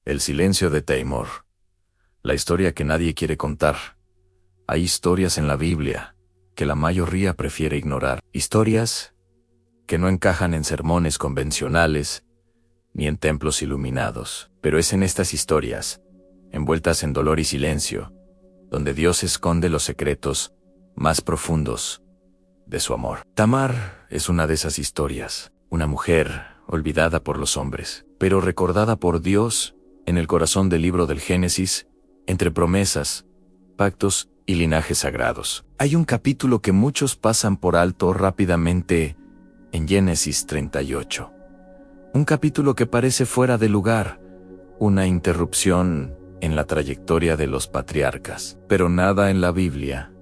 El silencio de Tamar. La historia que nadie quiere contar. Hay historias en la Biblia que la mayoría prefiere ignorar. Historias que no encajan en sermones convencionales ni en templos iluminados. Pero es en estas historias, envueltas en dolor y silencio, donde Dios esconde los secretos más profundos de su amor. Tamar es una de esas historias, una mujer olvidada por los hombres, pero recordada por Dios en el corazón del libro del Génesis, entre promesas, pactos y linajes sagrados. Hay un capítulo que muchos pasan por alto rápidamente en Génesis 38. Un capítulo que parece fuera de lugar, una interrupción en la trayectoria de los patriarcas. Pero nada en la Biblia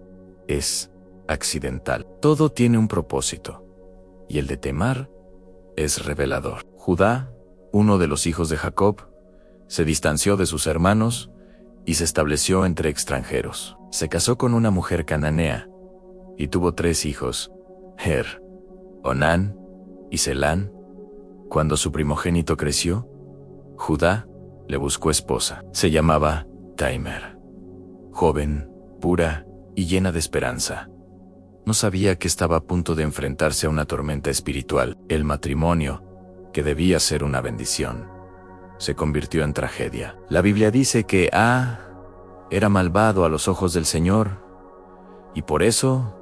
es accidental. Todo tiene un propósito, y el de Tamar es revelador. Judá, uno de los hijos de Jacob, se distanció de sus hermanos y se estableció entre extranjeros. Se casó con una mujer cananea y tuvo 3 hijos, Er, Onán y Selán. Cuando su primogénito creció, Judá le buscó esposa. Se llamaba Tamar. Joven, pura y llena de esperanza. No sabía que estaba a punto de enfrentarse a una tormenta espiritual. El matrimonio, que debía ser una bendición, se convirtió en tragedia. La Biblia dice que era malvado a los ojos del Señor, y por eso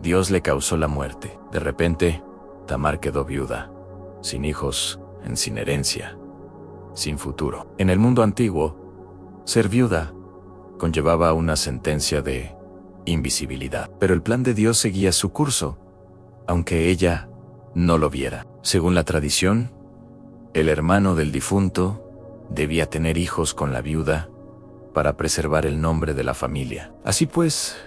Dios le causó la muerte. De repente, Tamar quedó viuda, sin hijos, sin herencia, sin futuro. En el mundo antiguo, ser viuda conllevaba una sentencia de invisibilidad. Pero el plan de Dios seguía su curso, aunque ella no lo viera. Según la tradición, el hermano del difunto debía tener hijos con la viuda para preservar el nombre de la familia. Así pues,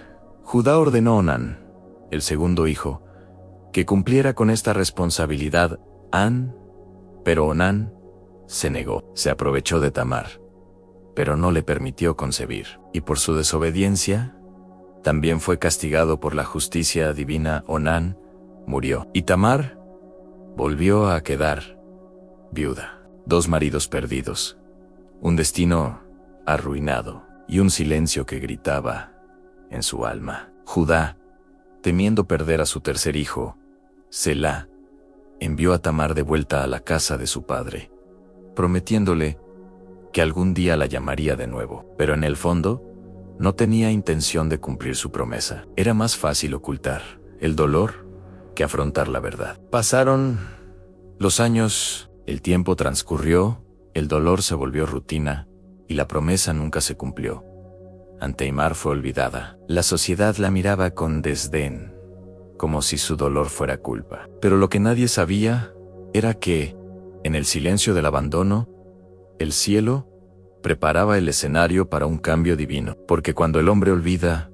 Judá ordenó a Onán, el segundo hijo, que cumpliera con esta responsabilidad, pero Onán se negó. Se aprovechó de Tamar, pero no le permitió concebir. Y por su desobediencia, también fue castigado por la justicia divina. Onán murió, y Tamar volvió a quedar viuda. 2 maridos perdidos, un destino arruinado y un silencio que gritaba en su alma. Judá, temiendo perder a su tercer hijo, Selá, envió a Tamar de vuelta a la casa de su padre, prometiéndole que algún día la llamaría de nuevo. Pero en el fondo, no tenía intención de cumplir su promesa. Era más fácil ocultar el dolor que afrontar la verdad. Pasaron los años, el tiempo transcurrió, el dolor se volvió rutina, y la promesa nunca se cumplió. Tamar fue olvidada. La sociedad la miraba con desdén, como si su dolor fuera culpa. Pero lo que nadie sabía era que, en el silencio del abandono, el cielo preparaba el escenario para un cambio divino. Porque cuando el hombre olvida,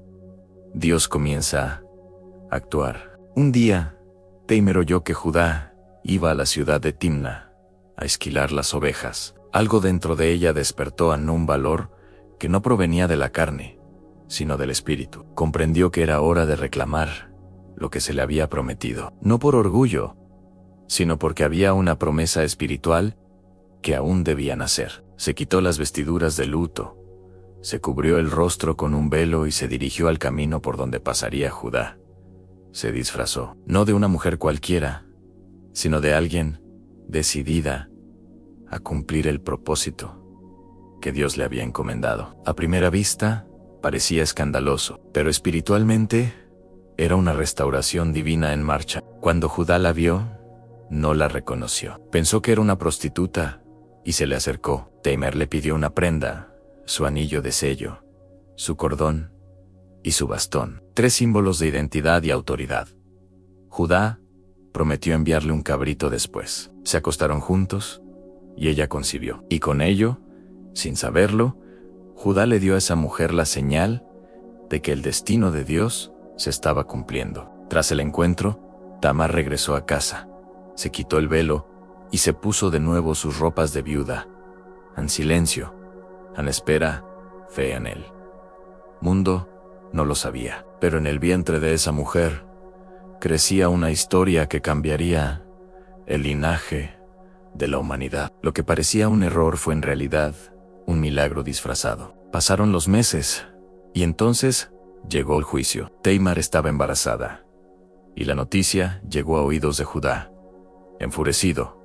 Dios comienza a actuar. Un día, Tamar oyó que Judá iba a la ciudad de Timna a esquilar las ovejas. Algo dentro de ella despertó en un valor que no provenía de la carne, sino del espíritu. Comprendió que era hora de reclamar lo que se le había prometido. No por orgullo, sino porque había una promesa espiritual que aún debía nacer. Se quitó las vestiduras de luto, se cubrió el rostro con un velo y se dirigió al camino por donde pasaría Judá. Se disfrazó, no de una mujer cualquiera, sino de alguien decidida a cumplir el propósito que Dios le había encomendado. A primera vista, parecía escandaloso, pero espiritualmente era una restauración divina en marcha. Cuando Judá la vio, no la reconoció. Pensó que era una prostituta y se le acercó. Tamar le pidió una prenda, su anillo de sello, su cordón y su bastón, 3 símbolos de identidad y autoridad. Judá prometió enviarle un cabrito después. Se acostaron juntos y ella concibió. Y con ello, sin saberlo, Judá le dio a esa mujer la señal de que el destino de Dios se estaba cumpliendo. Tras el encuentro, Tamar regresó a casa, se quitó el velo y se puso de nuevo sus ropas de viuda. En silencio, en espera, fe en él. Mundo no lo sabía, pero en el vientre de esa mujer crecía una historia que cambiaría el linaje de la humanidad. Lo que parecía un error fue en realidad un milagro disfrazado. Pasaron los meses, y entonces llegó el juicio. Tamar estaba embarazada, y la noticia llegó a oídos de Judá. Enfurecido,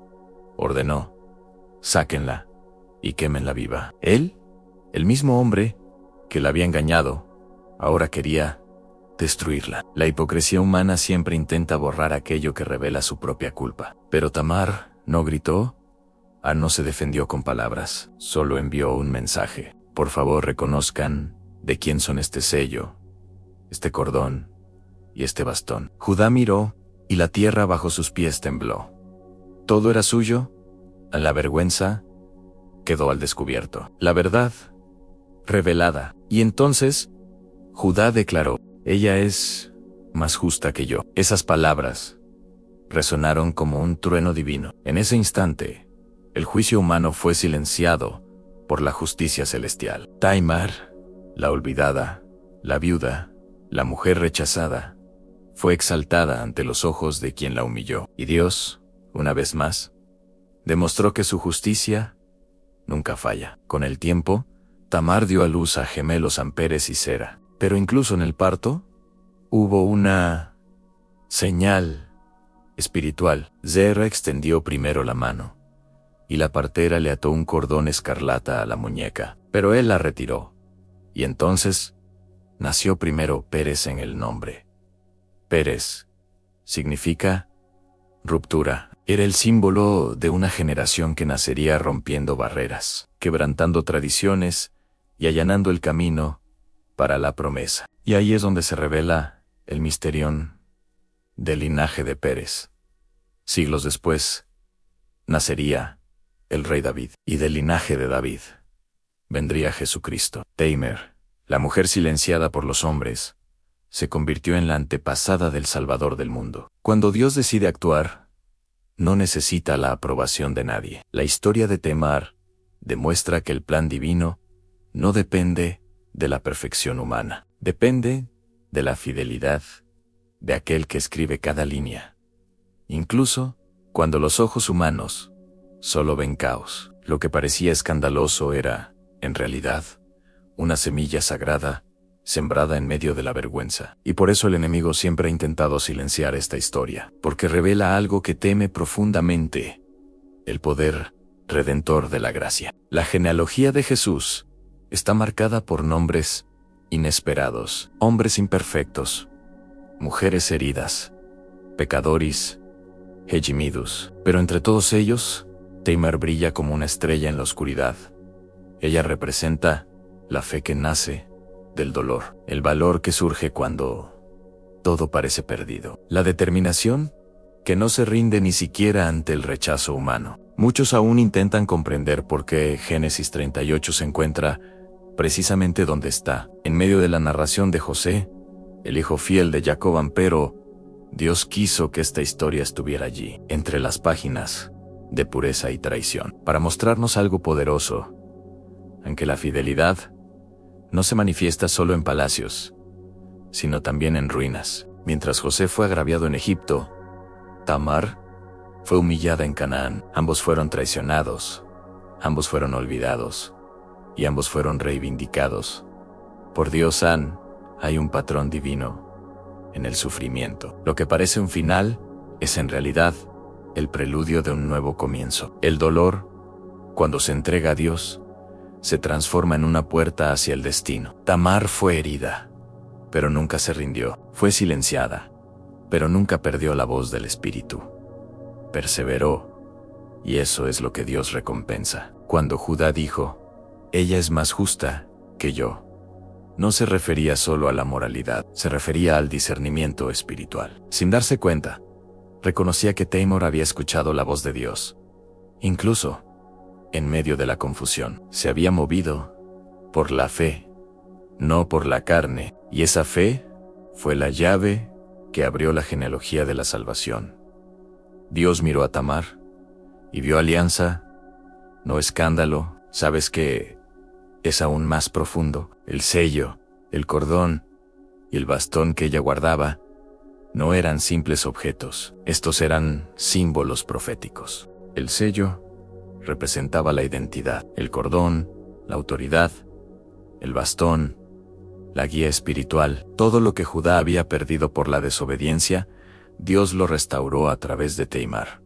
ordenó: sáquenla y quémenla viva. Él, el mismo hombre que la había engañado, ahora quería destruirla. La hipocresía humana siempre intenta borrar aquello que revela su propia culpa. Pero Tamar no gritó, no se defendió con palabras, solo envió un mensaje: por favor, reconozcan de quién son este sello, este cordón y este bastón. Judá miró, y la tierra bajo sus pies tembló. Todo era suyo, la vergüenza quedó al descubierto. La verdad revelada. Y entonces Judá declaró: ella es más justa que yo. Esas palabras resonaron como un trueno divino. En ese instante, el juicio humano fue silenciado por la justicia celestial. Tamar, la olvidada, la viuda, la mujer rechazada, fue exaltada ante los ojos de quien la humilló. Y Dios, una vez más, demostró que su justicia nunca falla. Con el tiempo, Tamar dio a luz a gemelos Amperes y Sera. Pero incluso en el parto, hubo una señal espiritual. Zera extendió primero la mano, y la partera le ató un cordón escarlata a la muñeca, pero él la retiró. Y entonces nació primero Pérez en el nombre. Pérez significa ruptura. Era el símbolo de una generación que nacería rompiendo barreras, quebrantando tradiciones y allanando el camino para la promesa. Y ahí es donde se revela el misterio del linaje de Pérez. Siglos después, nacería el rey David, y del linaje de David vendría Jesucristo. Tamar, la mujer silenciada por los hombres, se convirtió en la antepasada del Salvador del mundo. Cuando Dios decide actuar, no necesita la aprobación de nadie. La historia de Tamar demuestra que el plan divino no depende de la perfección humana. Depende de la fidelidad de aquel que escribe cada línea. Incluso cuando los ojos humanos solo ven caos. Lo que parecía escandaloso era, en realidad, una semilla sagrada sembrada en medio de la vergüenza. Y por eso el enemigo siempre ha intentado silenciar esta historia, porque revela algo que teme profundamente: el poder redentor de la gracia. La genealogía de Jesús está marcada por nombres inesperados, hombres imperfectos, mujeres heridas, pecadores, gemidos. Pero entre todos ellos, Tamar brilla como una estrella en la oscuridad. Ella representa la fe que nace del dolor, el valor que surge cuando todo parece perdido, la determinación que no se rinde ni siquiera ante el rechazo humano. Muchos aún intentan comprender por qué Génesis 38 se encuentra precisamente donde está, en medio de la narración de José, el hijo fiel de Jacob, pero Dios quiso que esta historia estuviera allí, entre las páginas de pureza y traición, para mostrarnos algo poderoso, aunque la fidelidad no se manifiesta solo en palacios, sino también en ruinas. Mientras José fue agraviado en Egipto, Tamar fue humillada en Canaán. Ambos fueron traicionados, ambos fueron olvidados, y ambos fueron reivindicados. Por Dios hay un patrón divino en el sufrimiento. Lo que parece un final es en realidad el preludio de un nuevo comienzo. El dolor, cuando se entrega a Dios, se transforma en una puerta hacia el destino. Tamar fue herida, pero nunca se rindió. Fue silenciada, pero nunca perdió la voz del Espíritu. Perseveró, y eso es lo que Dios recompensa. Cuando Judá dijo: ella es más justa que yo, no se refería solo a la moralidad, se refería al discernimiento espiritual. Sin darse cuenta, reconocía que Tamar había escuchado la voz de Dios. Incluso, en medio de la confusión, se había movido por la fe, no por la carne, y esa fe fue la llave que abrió la genealogía de la salvación. Dios miró a Tamar y vio alianza, no escándalo. ¿Sabes qué es aún más profundo? El sello, el cordón y el bastón que ella guardaba no eran simples objetos. Estos eran símbolos proféticos. El sello representaba la identidad, el cordón, la autoridad, el bastón, la guía espiritual. Todo lo que Judá había perdido por la desobediencia, Dios lo restauró a través de Tamar.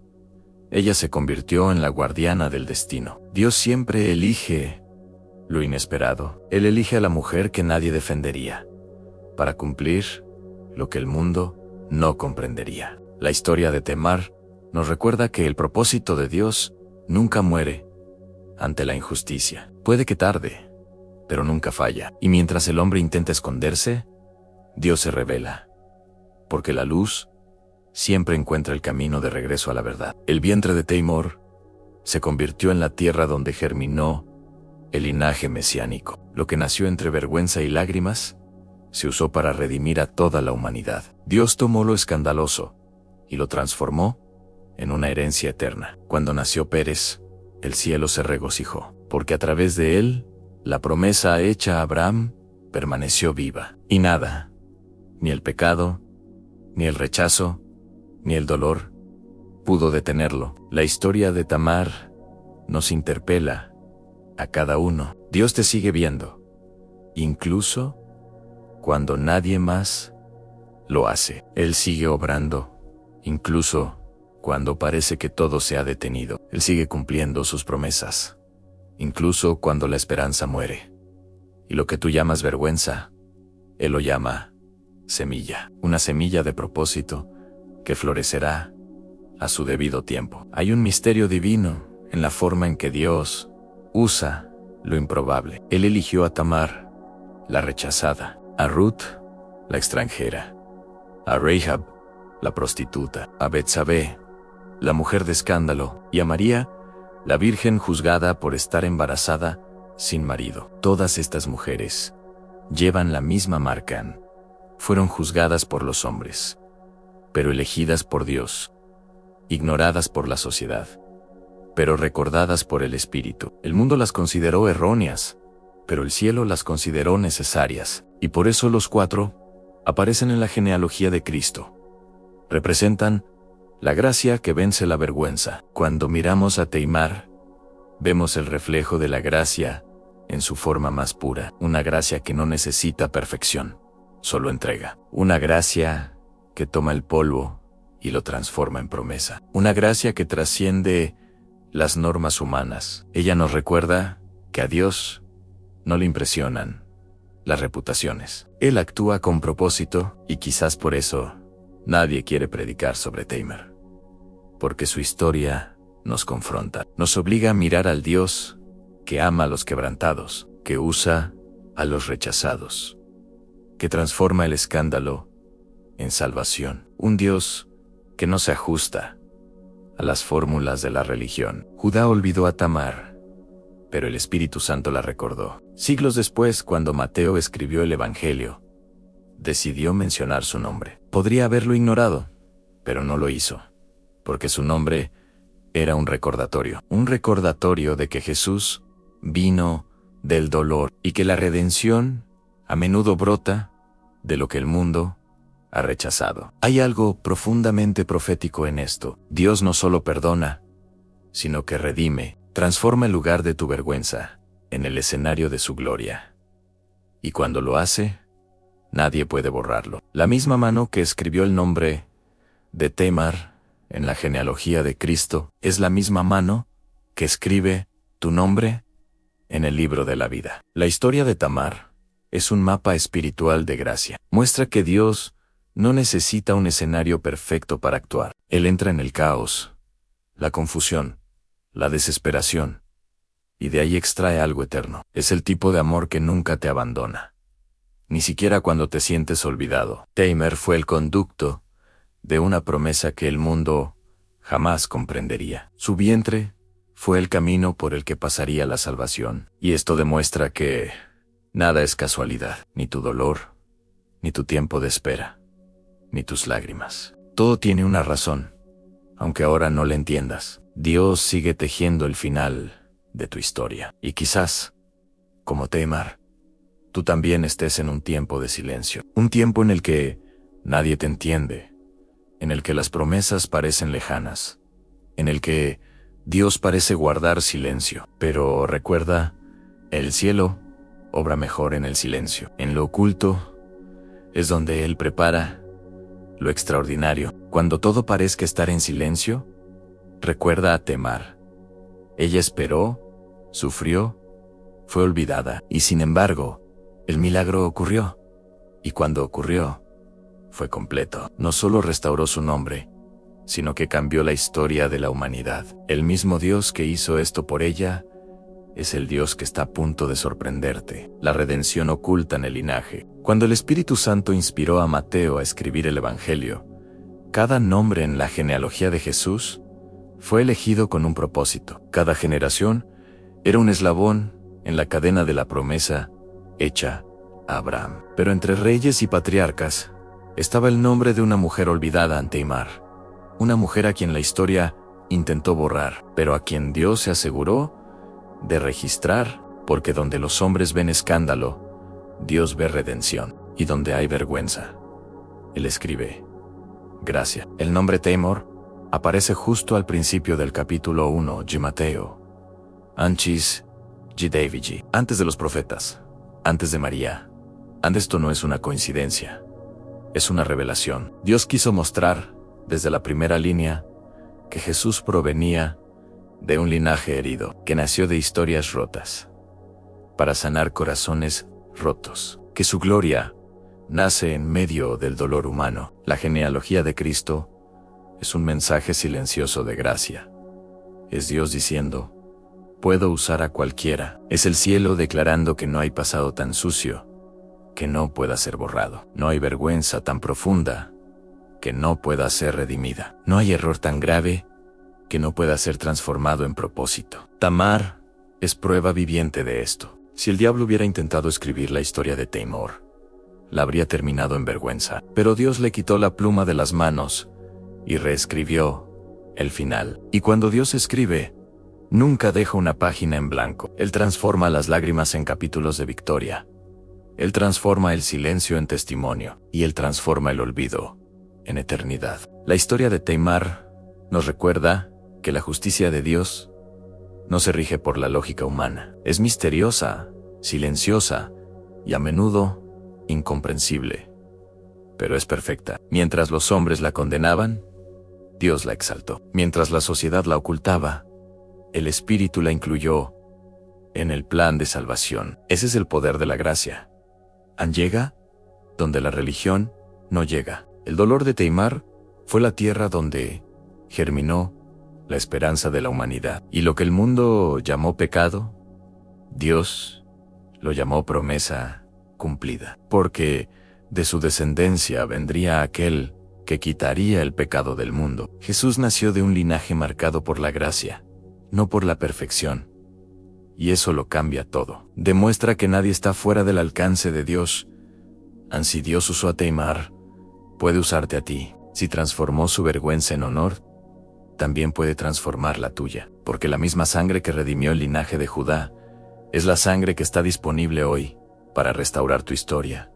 Ella se convirtió en la guardiana del destino. Dios siempre elige lo inesperado. Él elige a la mujer que nadie defendería, para cumplir lo que el mundo no comprendería. La historia de Tamar nos recuerda que el propósito de Dios nunca muere ante la injusticia. Puede que tarde, pero nunca falla. Y mientras el hombre intenta esconderse, Dios se revela, porque la luz siempre encuentra el camino de regreso a la verdad. El vientre de Tamar se convirtió en la tierra donde germinó el linaje mesiánico. Lo que nació entre vergüenza y lágrimas se usó para redimir a toda la humanidad. Dios tomó lo escandaloso y lo transformó en una herencia eterna. Cuando nació Pérez, el cielo se regocijó, porque a través de él, la promesa hecha a Abraham permaneció viva. Y nada, ni el pecado, ni el rechazo, ni el dolor, pudo detenerlo. La historia de Tamar nos interpela a cada uno. Dios te sigue viendo, incluso cuando nadie más lo hace. Él sigue obrando, incluso cuando parece que todo se ha detenido. Él sigue cumpliendo sus promesas, incluso cuando la esperanza muere. Y lo que tú llamas vergüenza, Él lo llama semilla. Una semilla de propósito que florecerá a su debido tiempo. Hay un misterio divino en la forma en que Dios usa lo improbable. Él eligió a Tamar, la rechazada, a Ruth, la extranjera, a Rahab, la prostituta, a Betsabé, la mujer de escándalo, y a María, la virgen juzgada por estar embarazada sin marido. Todas estas mujeres llevan la misma marca. Fueron juzgadas por los hombres, pero elegidas por Dios, ignoradas por la sociedad, pero recordadas por el Espíritu. El mundo las consideró erróneas, pero el cielo las consideró necesarias, y por eso los 4 aparecen en la genealogía de Cristo. Representan la gracia que vence la vergüenza. Cuando miramos a Tamar, vemos el reflejo de la gracia en su forma más pura, una gracia que no necesita perfección, solo entrega. Una gracia que toma el polvo y lo transforma en promesa. Una gracia que trasciende las normas humanas. Ella nos recuerda que a Dios no le impresionan las reputaciones. Él actúa con propósito, y quizás por eso nadie quiere predicar sobre Tamar, porque su historia nos confronta, nos obliga a mirar al Dios que ama a los quebrantados, que usa a los rechazados, que transforma el escándalo en salvación. Un Dios que no se ajusta a las fórmulas de la religión. Judá olvidó a Tamar, pero el Espíritu Santo la recordó. Siglos después, cuando Mateo escribió el Evangelio, decidió mencionar su nombre. Podría haberlo ignorado, pero no lo hizo, porque su nombre era un recordatorio de que Jesús vino del dolor y que la redención a menudo brota de lo que el mundo ha rechazado. Hay algo profundamente profético en esto. Dios no solo perdona, sino que redime, transforma el lugar de tu vergüenza en el escenario de su gloria. Y cuando lo hace, nadie puede borrarlo. La misma mano que escribió el nombre de Tamar en la genealogía de Cristo es la misma mano que escribe tu nombre en el libro de la vida. La historia de Tamar es un mapa espiritual de gracia. Muestra que Dios no necesita un escenario perfecto para actuar. Él entra en el caos, la confusión, la desesperación, y de ahí extrae algo eterno. Es el tipo de amor que nunca te abandona, ni siquiera cuando te sientes olvidado. Tamar fue el conducto de una promesa que el mundo jamás comprendería. Su vientre fue el camino por el que pasaría la salvación. Y esto demuestra que nada es casualidad, ni tu dolor, ni tu tiempo de espera, ni tus lágrimas. Todo tiene una razón, aunque ahora no la entiendas. Dios sigue tejiendo el final de tu historia. Y quizás, como Tamar, tú también estés en un tiempo de silencio. Un tiempo en el que nadie te entiende, en el que las promesas parecen lejanas, en el que Dios parece guardar silencio, pero recuerda, el cielo obra mejor en el silencio. En lo oculto es donde Él prepara lo extraordinario. Cuando todo parezca estar en silencio, recuerda a Tamar. Ella esperó, sufrió, fue olvidada, y sin embargo, el milagro ocurrió. Y cuando ocurrió, fue completo. No solo restauró su nombre, sino que cambió la historia de la humanidad. El mismo Dios que hizo esto por ella es el Dios que está a punto de sorprenderte. La redención oculta en el linaje. Cuando el Espíritu Santo inspiró a Mateo a escribir el Evangelio, cada nombre en la genealogía de Jesús fue elegido con un propósito. Cada generación era un eslabón en la cadena de la promesa hecha a Abraham. Pero entre reyes y patriarcas estaba el nombre de una mujer olvidada ante Tamar. Una mujer a quien la historia intentó borrar, pero a quien Dios se aseguró de registrar, porque donde los hombres ven escándalo, Dios ve redención, y donde hay vergüenza, Él escribe gracia. El nombre Tamar aparece justo al principio del capítulo 1 de Mateo. Antes de David, antes de los profetas, antes de María. Esto no es una coincidencia, es una revelación. Dios quiso mostrar, desde la primera línea, que Jesús provenía de un linaje herido, que nació de historias rotas, para sanar corazones rotos, que su gloria nace en medio del dolor humano. La genealogía de Cristo es un mensaje silencioso de gracia. Es Dios diciendo, puedo usar a cualquiera. Es el cielo declarando que no hay pasado tan sucio que no pueda ser borrado. No hay vergüenza tan profunda que no pueda ser redimida. No hay error tan grave que no pueda ser transformado en propósito. Tamar es prueba viviente de esto. Si el diablo hubiera intentado escribir la historia de Tamar, la habría terminado en vergüenza. Pero Dios le quitó la pluma de las manos y reescribió el final. Y cuando Dios escribe, nunca deja una página en blanco. Él transforma las lágrimas en capítulos de victoria. Él transforma el silencio en testimonio. Y Él transforma el olvido en eternidad. La historia de Tamar nos recuerda que la justicia de Dios no se rige por la lógica humana. Es misteriosa, silenciosa y a menudo incomprensible, pero es perfecta. Mientras los hombres la condenaban, Dios la exaltó. Mientras la sociedad la ocultaba, el Espíritu la incluyó en el plan de salvación. Ese es el poder de la gracia. Llega donde la religión no llega. El dolor de Tamar fue la tierra donde germinó la esperanza de la humanidad. Y lo que el mundo llamó pecado, Dios lo llamó promesa cumplida. Porque de su descendencia vendría aquel que quitaría el pecado del mundo. Jesús nació de un linaje marcado por la gracia, no por la perfección. Y eso lo cambia todo. Demuestra que nadie está fuera del alcance de Dios. Si Dios usó a Tamar, puede usarte a ti. Si transformó su vergüenza en honor, también puede transformar la tuya. Porque la misma sangre que redimió el linaje de Judá es la sangre que está disponible hoy para restaurar tu historia.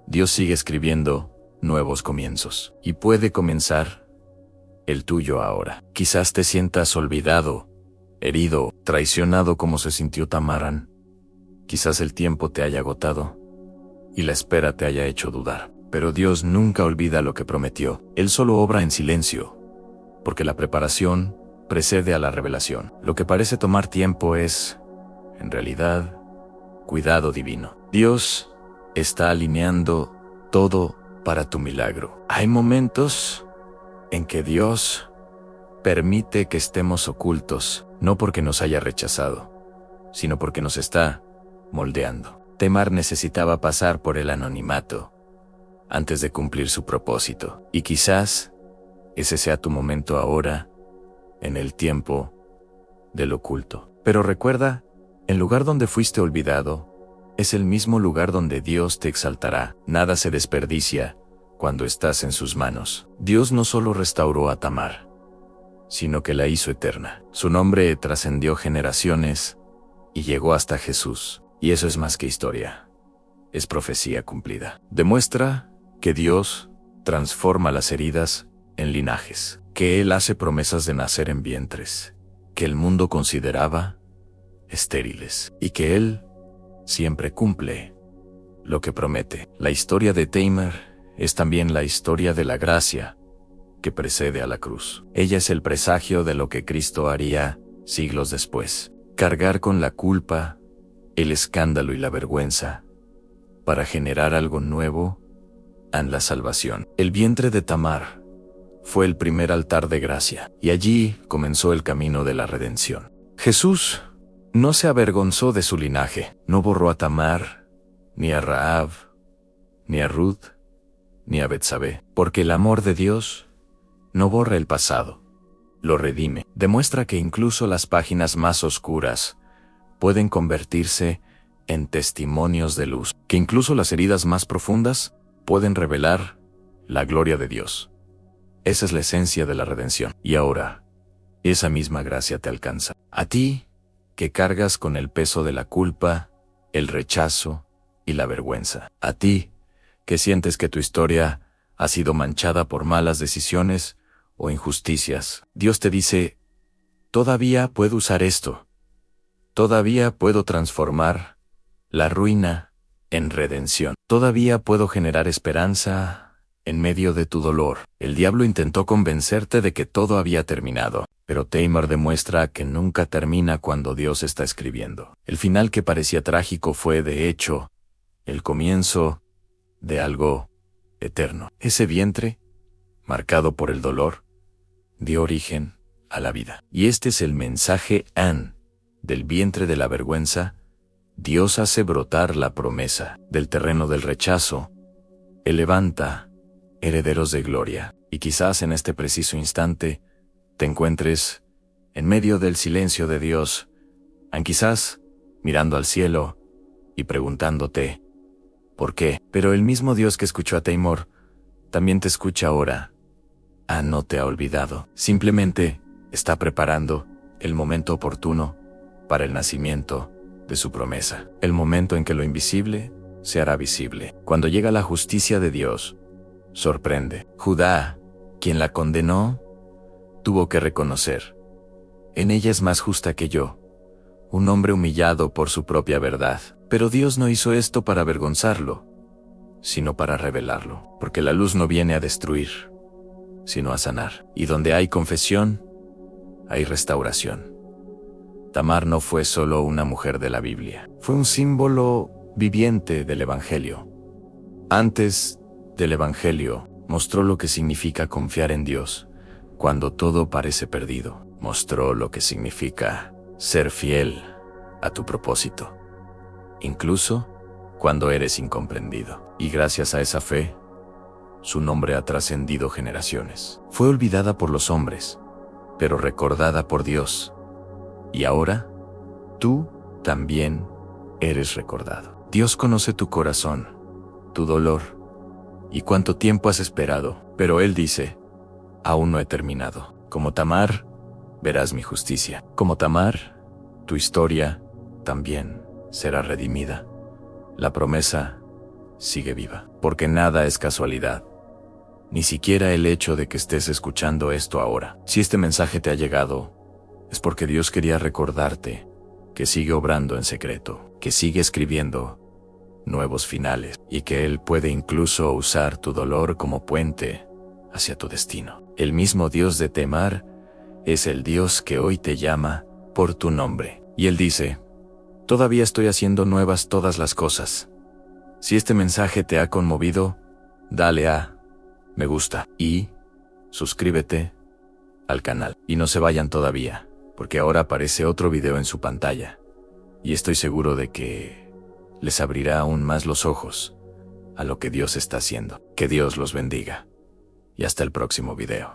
Dios sigue escribiendo nuevos comienzos. Y puede comenzar el tuyo ahora. Quizás te sientas olvidado, herido, traicionado como se sintió Tamar. Quizás el tiempo te haya agotado y la espera te haya hecho dudar. Pero Dios nunca olvida lo que prometió. Él solo obra en silencio, porque la preparación precede a la revelación. Lo que parece tomar tiempo es, en realidad, cuidado divino. Dios está alineando todo para tu milagro. Hay momentos en que Dios permite que estemos ocultos, no porque nos haya rechazado, sino porque nos está moldeando. Tamar necesitaba pasar por el anonimato antes de cumplir su propósito. Y quizás ese sea tu momento ahora, en el tiempo del oculto. Pero recuerda, el lugar donde fuiste olvidado es el mismo lugar donde Dios te exaltará. Nada se desperdicia cuando estás en sus manos. Dios no solo restauró a Tamar, sino que la hizo eterna. Su nombre trascendió generaciones y llegó hasta Jesús. Y eso es más que historia. Es profecía cumplida. Demuestra que Dios transforma las heridas en linajes, que Él hace promesas de nacer en vientres, que el mundo consideraba estériles, y que Él siempre cumple lo que promete. La historia de Tamar es también la historia de la gracia que precede a la cruz. Ella es el presagio de lo que Cristo haría siglos después. Cargar con la culpa, el escándalo y la vergüenza para generar algo nuevo en la salvación. El vientre de Tamar fue el primer altar de gracia, y allí comenzó el camino de la redención. Jesús no se avergonzó de su linaje, no borró a Tamar, ni a Rahab, ni a Ruth, ni a Betsabé, porque el amor de Dios no borra el pasado, lo redime. Demuestra que incluso las páginas más oscuras pueden convertirse en testimonios de luz, que incluso las heridas más profundas pueden revelar la gloria de Dios. Esa es la esencia de la redención. Y ahora, esa misma gracia te alcanza. A ti, que cargas con el peso de la culpa, el rechazo y la vergüenza. A ti, que sientes que tu historia ha sido manchada por malas decisiones o injusticias. Dios te dice, todavía puedo usar esto. Todavía puedo transformar la ruina en redención. Todavía puedo generar esperanza en medio de tu dolor. El diablo intentó convencerte de que todo había terminado, pero Tamar demuestra que nunca termina cuando Dios está escribiendo. El final que parecía trágico fue, de hecho, el comienzo de algo eterno. Ese vientre, marcado por el dolor, dio origen a la vida. Y este es el mensaje del vientre de la vergüenza. Dios hace brotar la promesa. Del terreno del rechazo, Él levanta herederos de gloria. Y quizás en este preciso instante te encuentres en medio del silencio de Dios, quizás mirando al cielo y preguntándote, ¿por qué? Pero el mismo Dios que escuchó a Tamar también te escucha ahora. No te ha olvidado. Simplemente está preparando el momento oportuno para el nacimiento de su promesa. El momento en que lo invisible se hará visible. Cuando llega la justicia de Dios, sorprende. Judá, quien la condenó, tuvo que reconocer: en ella es más justa que yo, un hombre humillado por su propia verdad. Pero Dios no hizo esto para avergonzarlo, sino para revelarlo, porque la luz no viene a destruir, sino a sanar. Y donde hay confesión, hay restauración. Tamar no fue solo una mujer de la Biblia, fue un símbolo viviente del Evangelio. Antes del Evangelio, mostró lo que significa confiar en Dios cuando todo parece perdido. Mostró lo que significa ser fiel a tu propósito, incluso cuando eres incomprendido. Y gracias a esa fe, su nombre ha trascendido generaciones. Fue olvidada por los hombres, pero recordada por Dios. Y ahora, tú también eres recordado. Dios conoce tu corazón, tu dolor, y cuánto tiempo has esperado. Pero Él dice, aún no he terminado. Como Tamar, verás mi justicia. Como Tamar, tu historia también será redimida. La promesa sigue viva, porque nada es casualidad. Ni siquiera el hecho de que estés escuchando esto ahora. Si este mensaje te ha llegado, es porque Dios quería recordarte que sigue obrando en secreto, que sigue escribiendo nuevos finales, y que Él puede incluso usar tu dolor como puente hacia tu destino. El mismo Dios de Tamar es el Dios que hoy te llama por tu nombre. Y Él dice, todavía estoy haciendo nuevas todas las cosas. Si este mensaje te ha conmovido, dale a me gusta y suscríbete al canal. Y no se vayan todavía, porque ahora aparece otro video en su pantalla, y estoy seguro de que les abrirá aún más los ojos a lo que Dios está haciendo. Que Dios los bendiga, y hasta el próximo video.